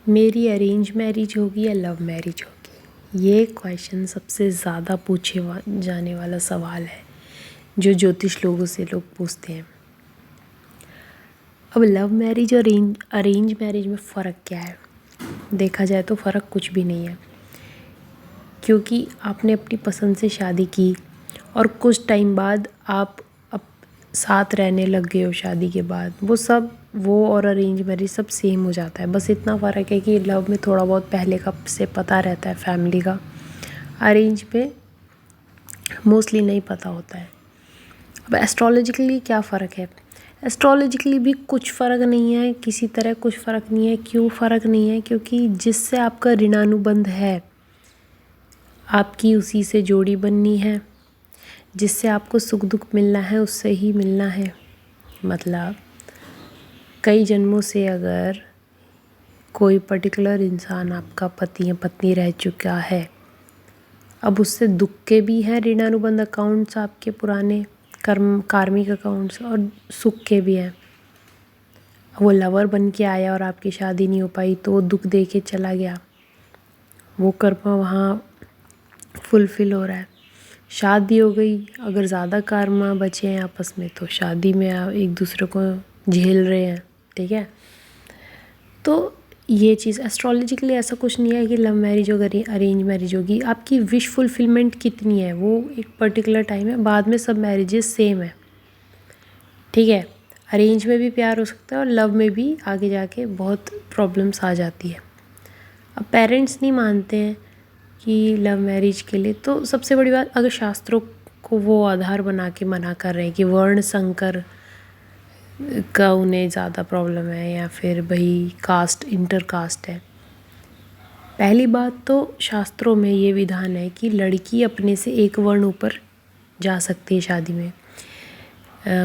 मेरी arrange marriage होगी या लव मैरिज होगी? ये क्वेश्चन सबसे ज़्यादा पूछे जाने वाला सवाल है जो ज्योतिष लोगों से लोग पूछते हैं। अब लव मैरिज और अरेंज मैरिज में फ़र्क क्या है? देखा जाए तो फ़र्क कुछ भी नहीं है, क्योंकि आपने अपनी पसंद से शादी की और कुछ टाइम बाद आप साथ रहने लग गए हो शादी के बाद, वो और अरेंज मैरिज सब सेम हो जाता है। बस इतना फ़र्क है कि लव में थोड़ा बहुत पहले का से पता रहता है फैमिली का, अरेंज पे मोस्टली नहीं पता होता है। अब एस्ट्रोलॉजिकली क्या फ़र्क है? एस्ट्रोलॉजिकली भी कुछ फ़र्क नहीं है, किसी तरह कुछ फ़र्क नहीं है। क्यों फ़र्क नहीं है? क्योंकि जिससे आपका ऋणानुबंध है, आपकी उसी से जोड़ी बननी है। जिससे आपको सुख दुख मिलना है उससे ही मिलना है। मतलब कई जन्मों से अगर कोई पर्टिकुलर इंसान आपका पति या पत्नी रह चुका है, अब उससे दुख के भी हैं ऋणानुबंध अकाउंट्स, आपके पुराने कार्मिक अकाउंट्स, और सुख के भी हैं। वो लवर बन के आया और आपकी शादी नहीं हो पाई तो वो दुख दे के चला गया, वो कर्म वहाँ फुलफ़िल हो रहा है। शादी हो गई, अगर ज़्यादा कर्मा बचे हैं आपस में तो शादी में आप एक दूसरे को झेल रहे हैं, ठीक है। तो ये चीज़ एस्ट्रोलॉजिकली ऐसा कुछ नहीं है कि लव मैरिज होगी अरेंज मैरिज होगी। आपकी विश फुलफिलमेंट कितनी है वो एक पर्टिकुलर टाइम है, बाद में सब मैरिजेस सेम है, ठीक है। अरेंज में भी प्यार हो सकता है और लव में भी आगे जाके बहुत प्रॉब्लम्स आ जाती है। अब पेरेंट्स नहीं मानते हैं कि लव मैरिज के लिए, तो सबसे बड़ी बात, अगर शास्त्रों को वो आधार बना के मना कर रहे हैं कि वर्ण संकर का उन्हें ज़्यादा प्रॉब्लम है या फिर भाई कास्ट इंटर कास्ट है। पहली बात तो शास्त्रों में ये विधान है कि लड़की अपने से एक वर्ण ऊपर जा सकती है शादी में।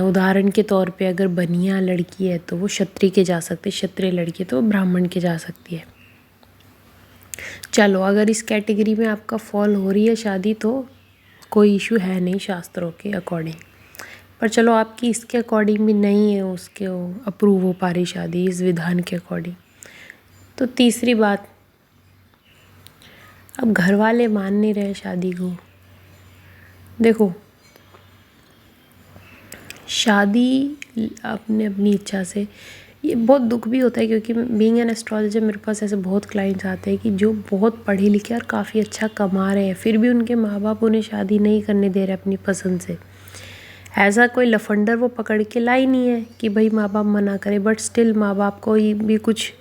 उदाहरण के तौर पे अगर बनिया लड़की है तो वो क्षत्रिय के जा सकती है, क्षत्रिय लड़की है तो वो ब्राह्मण के जा सकती है। चलो अगर इस कैटेगरी में आपका फॉल हो रही है शादी तो कोई इशू है नहीं शास्त्रों के अकॉर्डिंग, पर चलो आपकी इसके अकॉर्डिंग भी नहीं है, उसके अप्रूव हो पा रही शादी इस विधान के अकॉर्डिंग। तो तीसरी बात, अब घर वाले मान नहीं रहे शादी को। देखो, शादी अपने अपनी इच्छा से, ये बहुत दुख भी होता है क्योंकि बीइंग एन एस्ट्रोलॉजर मेरे पास ऐसे बहुत क्लाइंट्स आते हैं कि जो बहुत पढ़े लिखे और काफ़ी अच्छा कमा रहे हैं, फिर भी उनके माँ बाप उन्हें शादी नहीं करने दे रहे अपनी पसंद से। ऐसा कोई लफंडर वो पकड़ के लाई नहीं है कि भाई माँ बाप मना करे, बट स्टिल माँ बाप को ही भी कुछ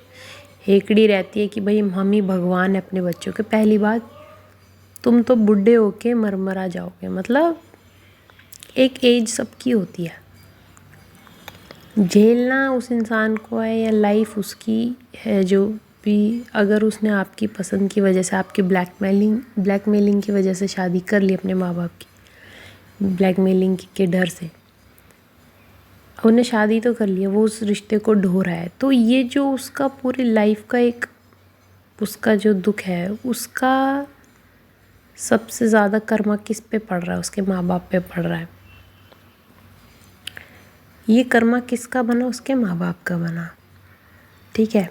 हेकड़ी रहती है कि भाई हम ही भगवान है अपने बच्चों के। पहली बात, तुम तो बूढ़े होके मरमरा जाओगे, मतलब एक एज सबकी होती है, झेलना उस इंसान को है या लाइफ उसकी है जो भी। अगर उसने आपकी पसंद की वजह से, आपकी ब्लैकमेलिंग की वजह से शादी कर ली अपने माँ बाप की, ब्लैकमेलिंग के डर से उन्हें शादी तो कर लिया, वो उस रिश्ते को ढो रहा है, तो ये जो उसका पूरी लाइफ का एक उसका जो दुख है, उसका सबसे ज़्यादा कर्मा किस पे पड़ रहा है? उसके माँ बाप पे पड़ रहा है। ये कर्मा किसका बना? उसके माँ बाप का बना, ठीक है।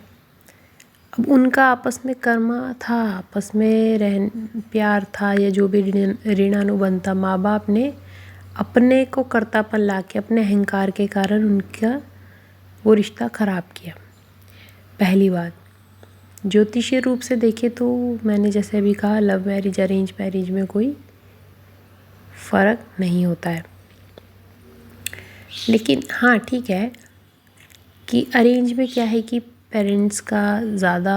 अब उनका आपस में कर्मा था, आपस में प्यार था या जो भी ऋणानुबंध था, माँ बाप ने अपने को कर्तापन ला के अपने अहंकार के कारण उनका वो रिश्ता ख़राब किया। पहली बात, ज्योतिषीय रूप से देखें तो मैंने जैसे अभी कहा, लव मैरिज अरेंज मैरिज में कोई फ़र्क नहीं होता है। लेकिन हाँ ठीक है कि अरेंज में क्या है कि पेरेंट्स का ज़्यादा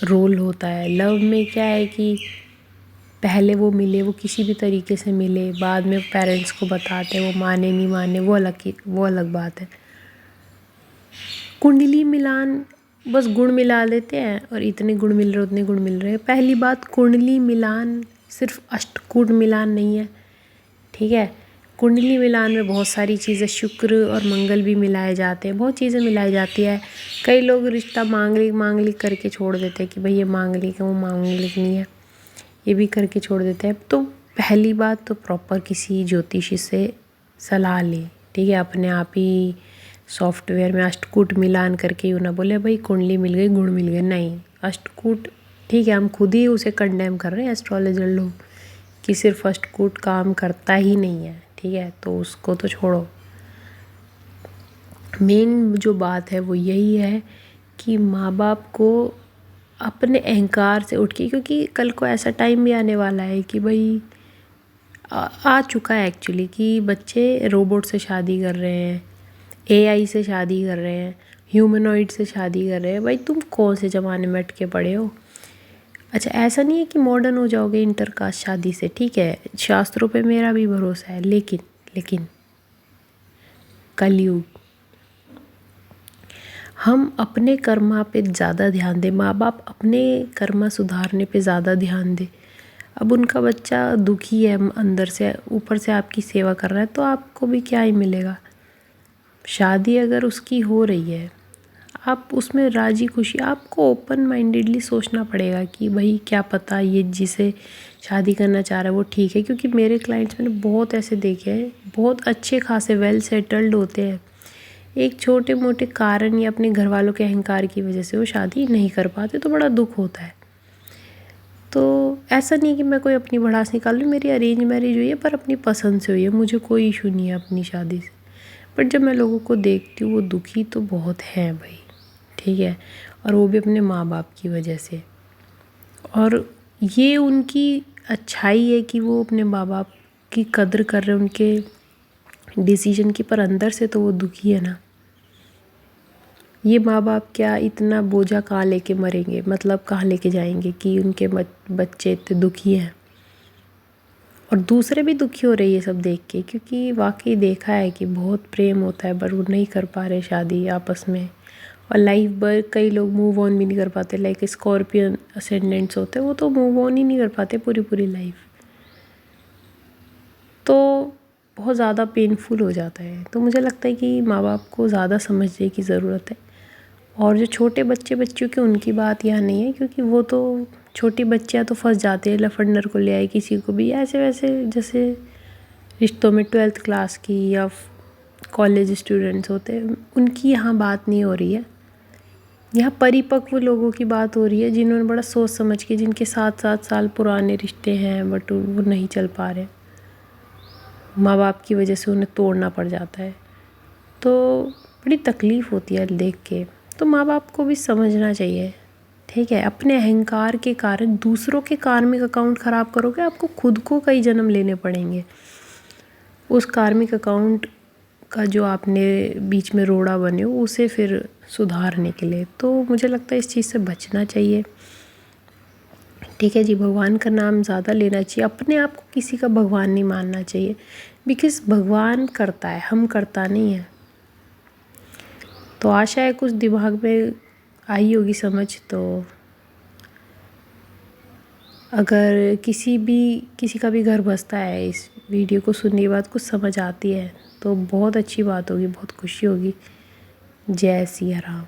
रोल होता है। लव में क्या है कि पहले वो मिले, वो किसी भी तरीके से मिले, बाद में पेरेंट्स को बताते, वो माने नहीं माने वो अलग बात है। कुंडली मिलान, बस गुण मिला देते हैं और इतने गुण मिल रहे उतने गुण मिल रहे हैं। पहली बात, कुंडली मिलान सिर्फ अष्टकूट मिलान नहीं है, ठीक है। कुंडली मिलान में बहुत सारी चीज़ें, शुक्र और मंगल भी मिलाए जाते हैं, बहुत चीज़ें मिलाई जाती है। कई लोग रिश्ता मांगलिक करके छोड़ देते हैं कि भाई ये मांगलिक है, वो मांगलिक नहीं है, ये भी करके छोड़ देते हैं। तो पहली बात तो प्रॉपर किसी ज्योतिषी से सलाह लें, ठीक है। अपने आप ही सॉफ्टवेयर में अष्टकूट मिलान करके यूँ ना बोले भाई कुंडली मिल गई गुण मिल गए, नहीं, अष्टकूट ठीक है, हम खुद ही उसे कंडेम कर रहे हैं एस्ट्रोलॉजर लोग कि सिर्फ अष्टकूट काम करता ही नहीं है, ठीक है, तो उसको तो छोड़ो। मेन जो बात है वो यही है कि माँ बाप को अपने अहंकार से उठ के, क्योंकि कल को ऐसा टाइम भी आने वाला है कि भाई आ चुका है एक्चुअली कि बच्चे रोबोट से शादी कर रहे हैं, एआई से शादी कर रहे हैं, ह्यूमनॉइड से शादी कर रहे हैं। भाई तुम कौन से ज़माने में अटके पड़े हो? अच्छा, ऐसा नहीं है कि मॉडर्न हो जाओगे इंटरकास्ट शादी से, ठीक है, शास्त्रों पे मेरा भी भरोसा है, लेकिन कलयुग, हम अपने कर्मा पे ज़्यादा ध्यान दें, माँ बाप अपने कर्मा सुधारने पे ज़्यादा ध्यान दें। अब उनका बच्चा दुखी है अंदर से, ऊपर से आपकी सेवा कर रहा है, तो आपको भी क्या ही मिलेगा? शादी अगर उसकी हो रही है, आप उसमें राजी खुशी, आपको ओपन माइंडेडली सोचना पड़ेगा कि भाई क्या पता ये जिसे शादी करना चाह रहा है वो ठीक है। क्योंकि मेरे क्लाइंट्स मैंने बहुत ऐसे देखे हैं, बहुत अच्छे खासे वेल सेटल्ड होते हैं, एक छोटे मोटे कारण या अपने घर वालों के अहंकार की वजह से वो शादी नहीं कर पाते, तो बड़ा दुख होता है। तो ऐसा नहीं कि मैं कोई अपनी भड़ास निकाल लूँ, मेरी अरेंज मैरिज हुई है पर अपनी पसंद से हुई है, मुझे कोई इशू नहीं है अपनी शादी से। बट जब मैं लोगों को देखती हूँ वो दुखी तो बहुत हैं भाई, ठीक है, और वो भी अपने माँ बाप की वजह से। और ये उनकी अच्छाई है कि वो अपने माँ बाप की कद्र कर रहे हैं, उनके डिसीजन की, पर अंदर से तो वो दुखी है ना। ये माँ बाप क्या इतना बोझा कहाँ लेके मरेंगे, मतलब कहाँ लेके जाएंगे कि उनके बच्चे इतने दुखी हैं। और दूसरे भी दुखी हो रहे ये सब देख के, क्योंकि वाकई देखा है कि बहुत प्रेम होता है पर वो नहीं कर पा रहे शादी आपस में, और लाइफ भर कई लोग मूव ऑन भी नहीं कर पाते। लाइक स्कॉर्पियन असेंडेंट्स होते हैं, वो तो मूव ऑन ही नहीं कर पाते पूरी लाइफ, तो बहुत ज़्यादा पेनफुल हो जाता है। तो मुझे लगता है कि माँ बाप को ज़्यादा समझने की ज़रूरत है। और जो छोटे बच्चियों की, उनकी बात यहाँ नहीं है, क्योंकि वो तो छोटी बच्चियाँ तो फंस जाते हैं, लफंडर को ले आए किसी को भी, ऐसे वैसे जैसे रिश्तों में 12th क्लास की या कॉलेज स्टूडेंट्स होते हैं, उनकी यहाँ बात नहीं हो रही है। यहाँ परिपक्व लोगों की बात हो रही है, जिन्होंने बड़ा सोच समझ के, जिनके 7-7 साल पुराने रिश्ते हैं बट वो नहीं चल पा रहे, माँ बाप की वजह से उन्हें तोड़ना पड़ जाता है, तो बड़ी तकलीफ़ होती है देख के। तो माँ बाप को भी समझना चाहिए, ठीक है। अपने अहंकार के कारण दूसरों के कार्मिक अकाउंट ख़राब करोगे, आपको खुद को कई जन्म लेने पड़ेंगे उस कार्मिक अकाउंट का जो आपने बीच में रोड़ा बने हो उसे फिर सुधारने के लिए। तो मुझे लगता है इस चीज़ से बचना चाहिए, ठीक है जी। भगवान का नाम ज़्यादा लेना चाहिए, अपने आप को किसी का भगवान नहीं मानना चाहिए, बिकॉज़ भगवान करता है, हम करता नहीं है। तो आशा है कुछ दिमाग में आई होगी समझ। तो अगर किसी का भी घर बसता है, इस वीडियो को सुनने के बाद कुछ समझ आती है, तो बहुत अच्छी बात होगी, बहुत खुशी होगी। जय सिया राम।